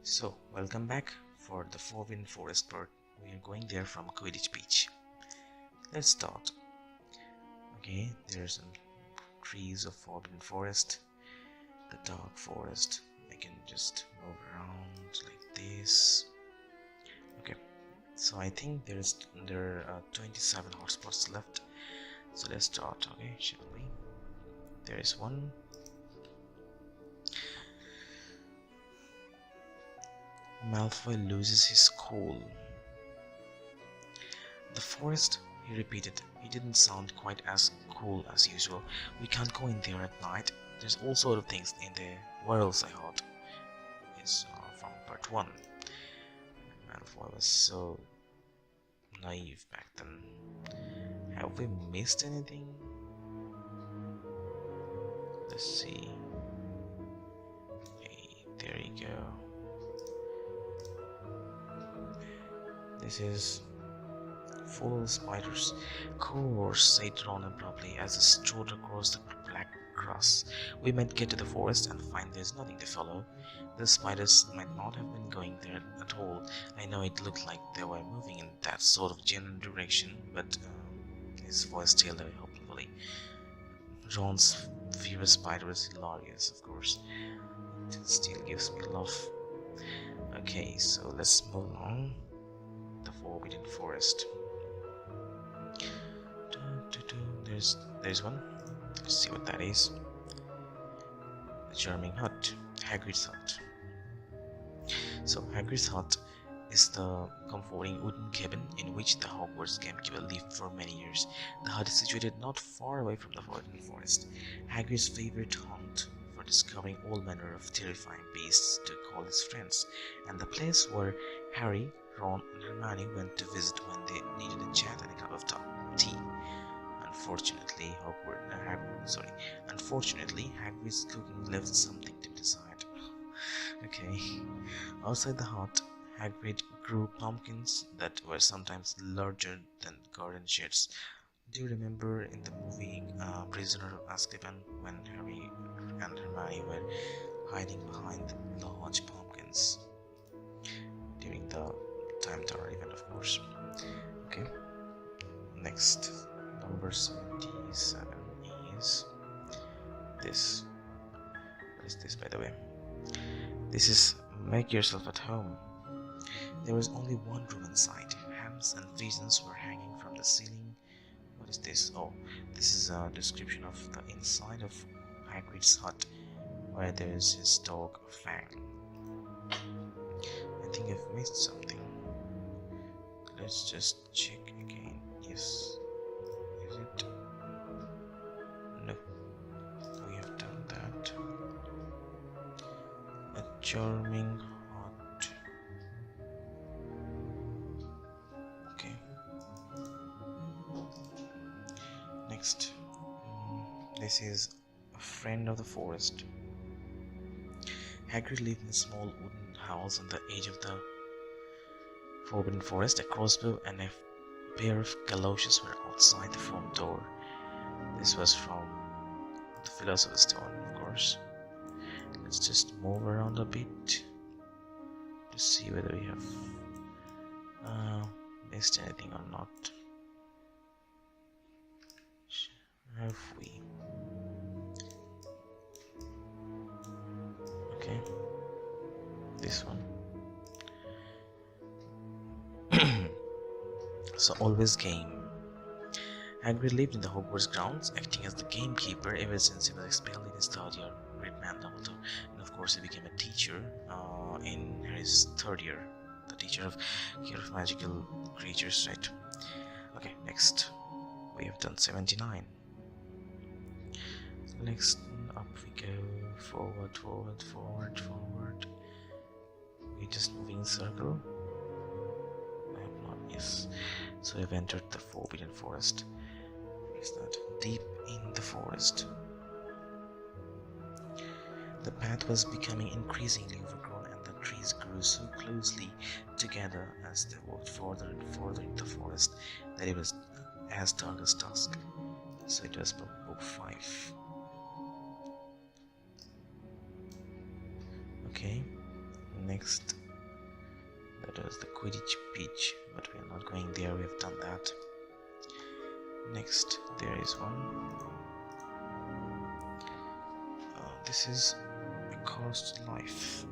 So, welcome back for the Forbidden Forest part. We are going there from Quidditch Beach. Let's start. Okay, there's some trees of Forbidden Forest, the Dark Forest. I can just move around like this. Okay, so I think there are 27 hotspots left. So let's start. Okay, shall we? There is one. Malfoy loses his cool. The forest, he repeated. He didn't sound quite as cool as usual. We can't go in there at night. There's all sort of things in there. What else I heard? It's from part 1. Malfoy was so naive back then. Have we missed anything? Let's see. Hey, there you go. This is full of spiders. Course, said Ron abruptly as they strode across the black grass. We might get to the forest and find there's nothing to follow. The spiders might not have been going there at all. I know it looked like they were moving in that sort of general direction, but his voice tailed away hopefully. Ron's fear of spider is hilarious, of course. It still gives me love. Okay, so let's move on. The Forbidden Forest. There's one. Let's see what that is. The charming hut. Hagrid's hut. So Hagrid's hut is the comforting wooden cabin in which the Hogwarts gamekeeper lived for many years. The hut is situated not far away from the Forbidden Forest, Hagrid's favorite haunt for discovering all manner of terrifying beasts to call his friends, and the place where Harry, Ron, and Hermione went to visit when they needed a chat and a cup of tea. Unfortunately, Hagrid's cooking left something to be desired. Okay. Outside the hut, Hagrid grew pumpkins that were sometimes larger than garden sheds. Do you remember in the movie Prisoner of Azkaban when Harry and Hermione were hiding behind the large pumpkins during the Time Tower event, of course? Okay. Next, number 77 is this. What is this, by the way? This is Make Yourself at Home. There was only one room inside. Hams and visions were hanging from the ceiling. What is this? Oh, this is a description of the inside of Hagrid's hut, where there is his dog Fang. I think I've missed something. Let's just check again. Yes. Is it? No. We have done that. A charming hut. Okay. Next. This is a friend of the forest. Hagrid lived in a small wooden house on the edge of the Forbidden Forest. A crossbow and a pair of galoshes were outside the front door. This was from the Philosopher's Stone, of course. Let's just move around a bit to see whether we have missed anything or not. Have we? Okay, this one. So always game. Hagrid lived in the Hogwarts grounds, acting as the gamekeeper ever since he was expelled in his third year. Great man Dumbledore, and of course he became a teacher in his third year, the teacher of care of magical creatures, right? Okay, next we have done 79. So next up we go, forward. We're just moving in circle. I have not, yes. So we've entered the Forbidden Forest. What is that? Deep in the forest. The path was becoming increasingly overgrown, and the trees grew so closely together as they walked further and further into the forest that it was as dark as dusk. So it was book 5. Okay, Next, that is the Quidditch pitch, but we are not going there, we have done that. Next, there is one. This is A Cursed Life.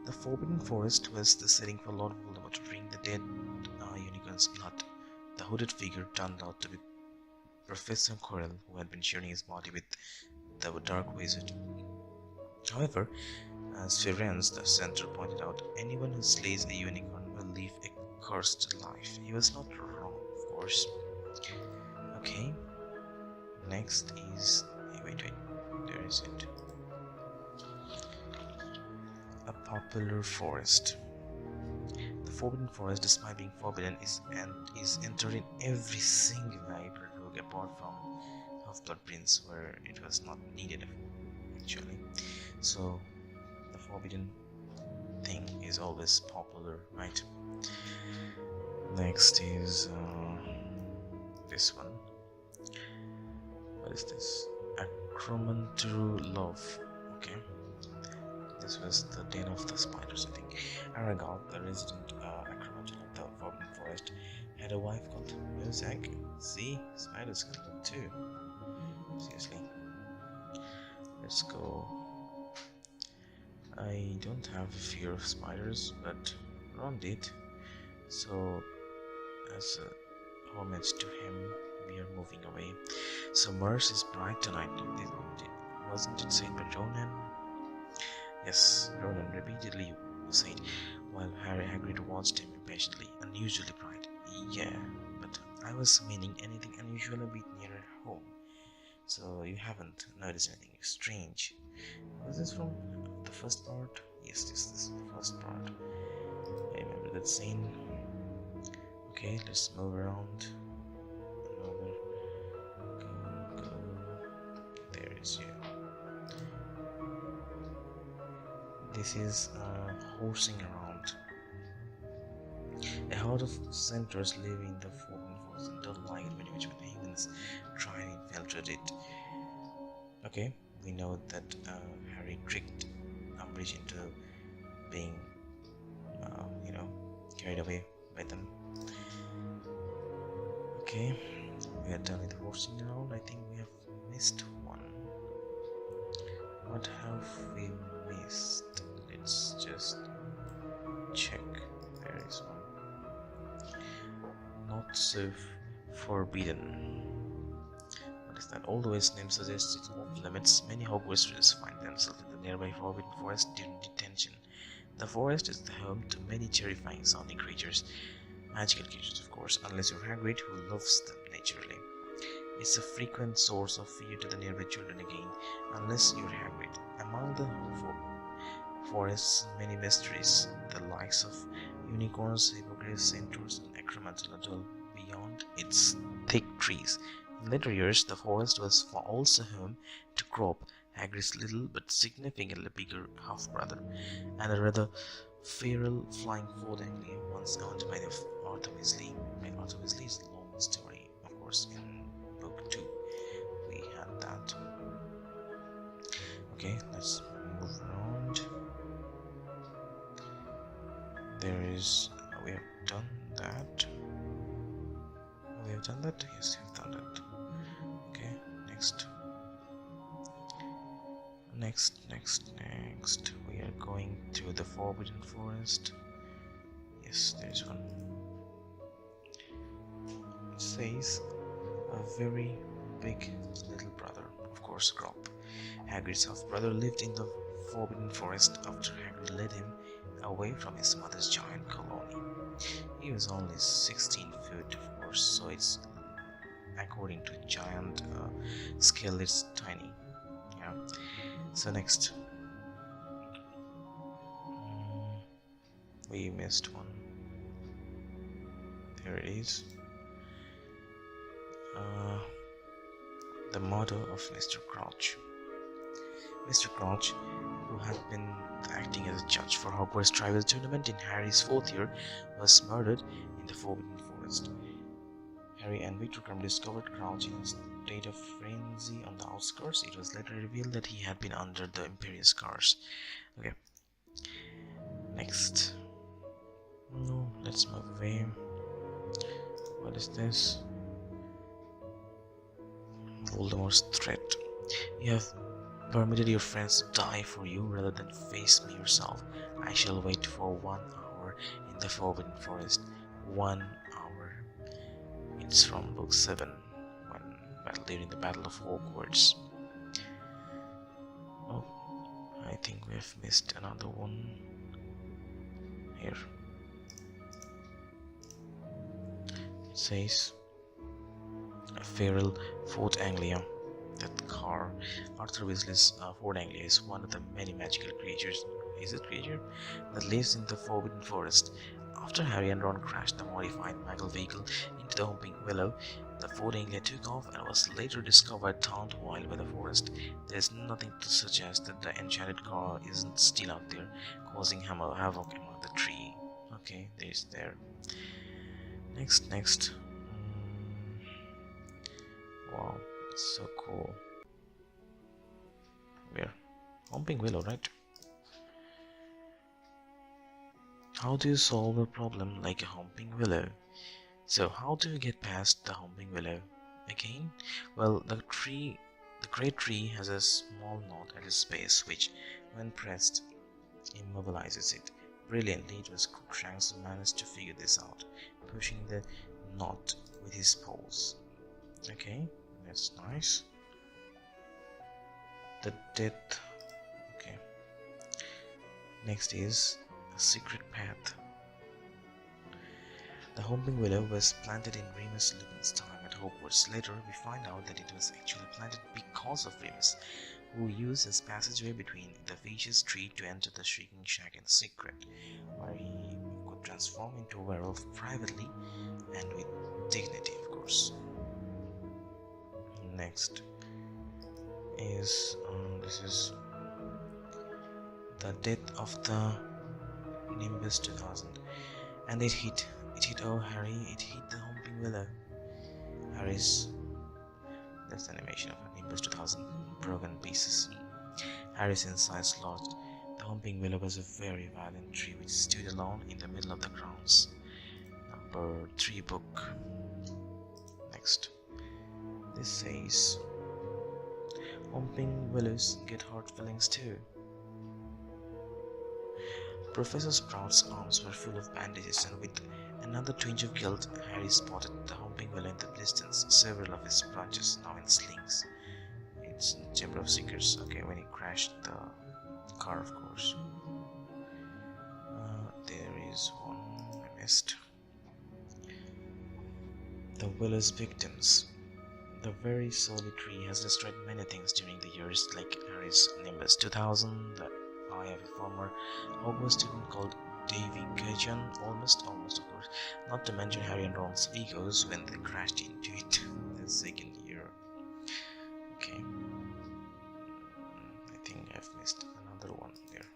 The Forbidden Forest was the setting for Lord Voldemort to drink the dead unicorn's blood. The hooded figure turned out to be Professor Quirrell, who had been sharing his body with the Dark Wizard. However, as Firenze, the center, pointed out, anyone who slays a unicorn will live a cursed life. He was not wrong, of course. Okay, next is... wait, there is it. A Popular Forest. The Forbidden Forest, despite being forbidden, is entered in every single library book apart from Half-Blood Prince, where it was not needed actually. So the forbidden thing is always popular, right? Next is this one. What is this? Acromantiru Love. Okay. This was the Den of the Spiders, I think. Aragog, the resident acromantiru of the Forbidden Forest, had a wife called Muzak. See? Spiders can look too. Seriously. Let's go. I don't have a fear of spiders, but Ron did. So, as a homage to him, we are moving away. So Mars is bright tonight. Wasn't it said by Ronan? Yes, Ronan repeatedly said, while Hagrid watched him impatiently. Unusually bright. Yeah, but I was meaning anything unusual a bit nearer home. So you haven't noticed anything strange. Was this from the first part? Yes, this is the first part. I remember that scene. Okay, let's move around. Go. There is you. This is horsing around. A horde of centaurs live in the Forbidden Forest and don't like it when humans try and infiltrate it. Okay, we know that Harry tricked Umbridge into being, carried away by them. Okay, we are done with horsing around. I think we have missed one. What have we missed? Let's just check. There is one. Not so forbidden. What is that? Although its name suggests it's off limits, many Hogwarts students find themselves in the nearby Forbidden Forest during detention. The forest is the home to many terrifying sounding creatures. Magical creatures, of course, unless you're Hagrid, who loves them naturally. It's a frequent source of fear to the nearby children again, unless you're Hagrid. Among the forest's many mysteries, the likes of unicorns, hippogriffs, centaurs, and acromantula dwell beyond its thick trees. In later years, the forest was also home to Crop, Hagrid's little but significantly bigger half-brother, and a rather feral flying fortangly once owned by Arthur Weasley. Arthur Weasley's long story, of course, in book 2. We had that. Okay, let's move around. There is... we have done that. We have done that? Yes, we have done that. Okay, next. Next. We are going to the Forbidden Forest. Yes, there is one. It says, a very big little brother, of course, Crop. Hagrid's half-brother lived in the Forbidden Forest after Hagrid led him away from his mother's giant colony. He was only 16 feet, of course, so it's, according to giant scale, it's tiny. Yeah. So next, we missed one. There it is. The motto of Mr. Crouch. Mr. Crouch, who had been acting as a judge for Hogwarts Trivia Tournament in Harry's 4th year, was murdered in the Forbidden Forest. Harry and Victor Crumb discovered Crouch in a state of frenzy on the outskirts. It was later revealed that he had been under the Imperius curse. Okay. Next. No, let's move away. What is this? Voldemort's threat. You have permitted your friends to die for you rather than face me yourself. I shall wait for 1 hour in the Forbidden Forest. 1 hour. It's from book 7, during the Battle of Hogwarts. Oh, I think we have missed another one here. It says Feral Fort Anglia. That car, Arthur Weasley's Fort Anglia, is one of the many magical creatures. Is it creature that lives in the Forbidden Forest? After Harry and Ron crashed the modified Muggle vehicle into the Humping Willow, the Fort Anglia took off and was later discovered town wild by the forest. There is nothing to suggest that the enchanted car isn't still out there, causing havoc among the tree. Okay, there. Next. Wow, it's so cool. Where? Humping Willow, right? How do you solve a problem like a Humping Willow? So how do you get past the Humping Willow? Again? Well, the great tree has a small knot at its base which, when pressed, immobilizes it. Brilliantly, it was Crookshanks who managed to figure this out, pushing the knot with his paws. Okay, that's nice. The death. Okay. Next is a secret path. The Humping Willow was planted in Remus Lupin's time at Hogwarts. Later, we find out that it was actually planted because of Remus, who used his passageway between the Vicious Tree to enter the Shrieking Shack in secret, where he could transform into a werewolf privately and with dignity, of course. Next is this is the death of the Nimbus 2000, and it hit Harry, it hit the Humping Willow. That's the animation of a Nimbus 2000 broken pieces. Harry's insides lodged. The Humping Willow was a very violent tree which stood alone in the middle of the grounds. Number 3 book. Next. This says Humping Willows get hard feelings too. Professor Sprout's arms were full of bandages, and with another twinge of guilt, Harry spotted the Humping Willow in the distance, several of his branches now in slings. It's the Chamber of Secrets. Okay, when he crashed the car, of course. There is one I missed. The Willow's victims. The very surly tree has destroyed many things during the years, like Harry's Nimbus 2000, the eye of a former Hogwarts student called Davy Gurchan, almost of course, not to mention Harry and Ron's egos when they crashed into it the second year. Okay, I think I've missed another one there.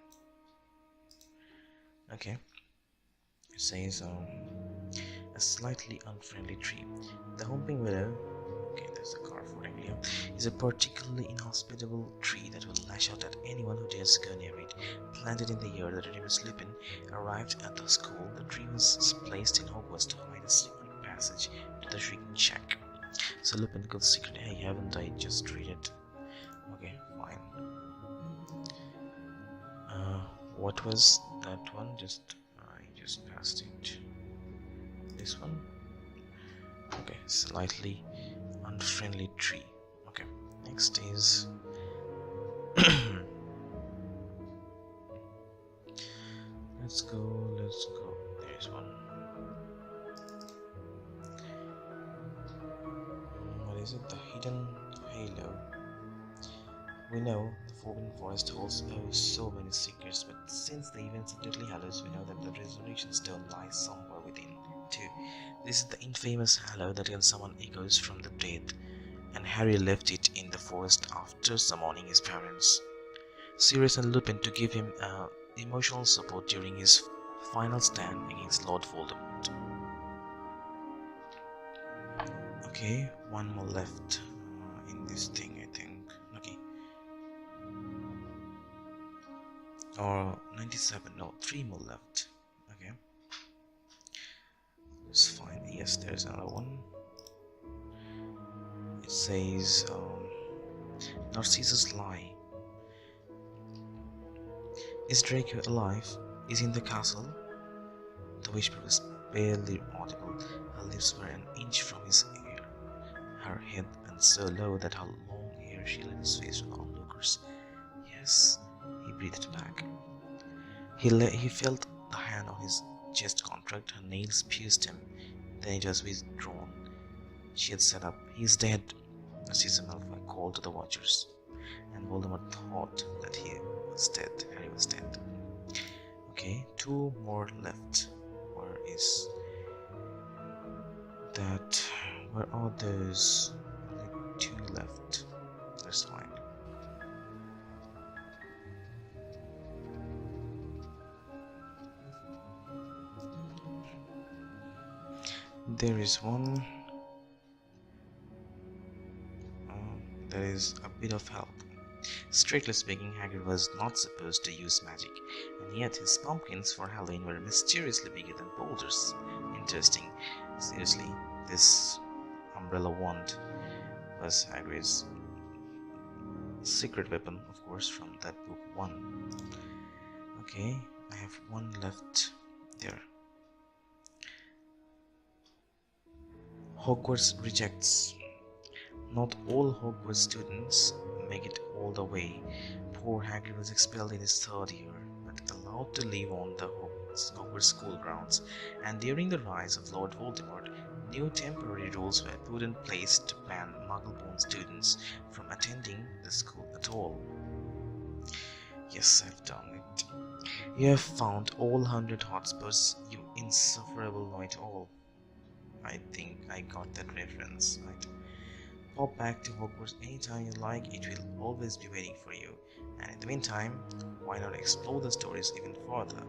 Okay, it says a slightly unfriendly tree. The Humping Willow, okay, that's the car for Anglia, is a particularly inhospitable tree that will lash out at anyone who dares go near it. Planted in the year that Remus Lupin arrived at the school, the tree was placed in Hogwarts to hide a secret passage to the Shrieking Shack. So Lupin could secretly, hey, haven't I just read it? Okay, fine. What was that one? I just passed it. This one? Okay, slightly unfriendly tree. Okay, next is let's go. There's one. What is it? The Hidden Halo. We know the Forbidden Forest holds so many secrets, but since the events of Deathly Hallows, we know that the Resurrection Stone lies somewhere within, too. This is the infamous Hallow that can summon echoes from the dead, and Harry left it in the forest after summoning his parents, Sirius and Lupin, to give him emotional support during his final stand against Lord Voldemort. Okay, one more left in this thing, I think. Okay. or 97. No, 3 more left. Okay, let's find. Yes, there's another one. It says Narcissus lie. Is Draco alive? Is he in the castle? The whisper was barely audible. Her lips were an inch from his ear. Her head bent so low that her long hair shielded his face from the onlookers. Yes, he breathed back. He felt the hand on his chest contract. Her nails pierced him. Then it was withdrawn. She had sat up. He's dead, Narcissa Malfoy called to the watchers, and Voldemort thought that he was dead. Harry was dead. Okay, 2 more left. Where is that? Where are those? Only 2 left. That's fine. There is one. There is a bit of help. Strictly speaking, Hagrid was not supposed to use magic, and yet his pumpkins for Halloween were mysteriously bigger than boulders. Interesting. Seriously, this umbrella wand was Hagrid's secret weapon, of course, from that book 1. Okay, I have 1 left there. Hogwarts rejects. Not all Hogwarts students make it all the way. Poor Hagrid was expelled in his 3rd year, but allowed to live on the Hogwarts school grounds, and during the rise of Lord Voldemort, new temporary rules were put in place to ban Muggle-born students from attending the school at all. Yes, I've done it. You have found all 100 hotspots, you insufferable know-it-all. I think I got that reference, right? Pop back to Hogwarts anytime you like, it will always be waiting for you. And in the meantime, why not explore the stories even further?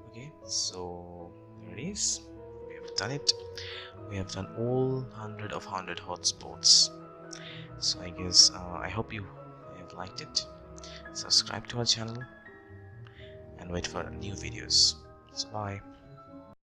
Okay, so there it is. We have done it. We have done all 100 of 100 hotspots. So I guess I hope you have liked it. Subscribe to our channel and wait for new videos. So bye.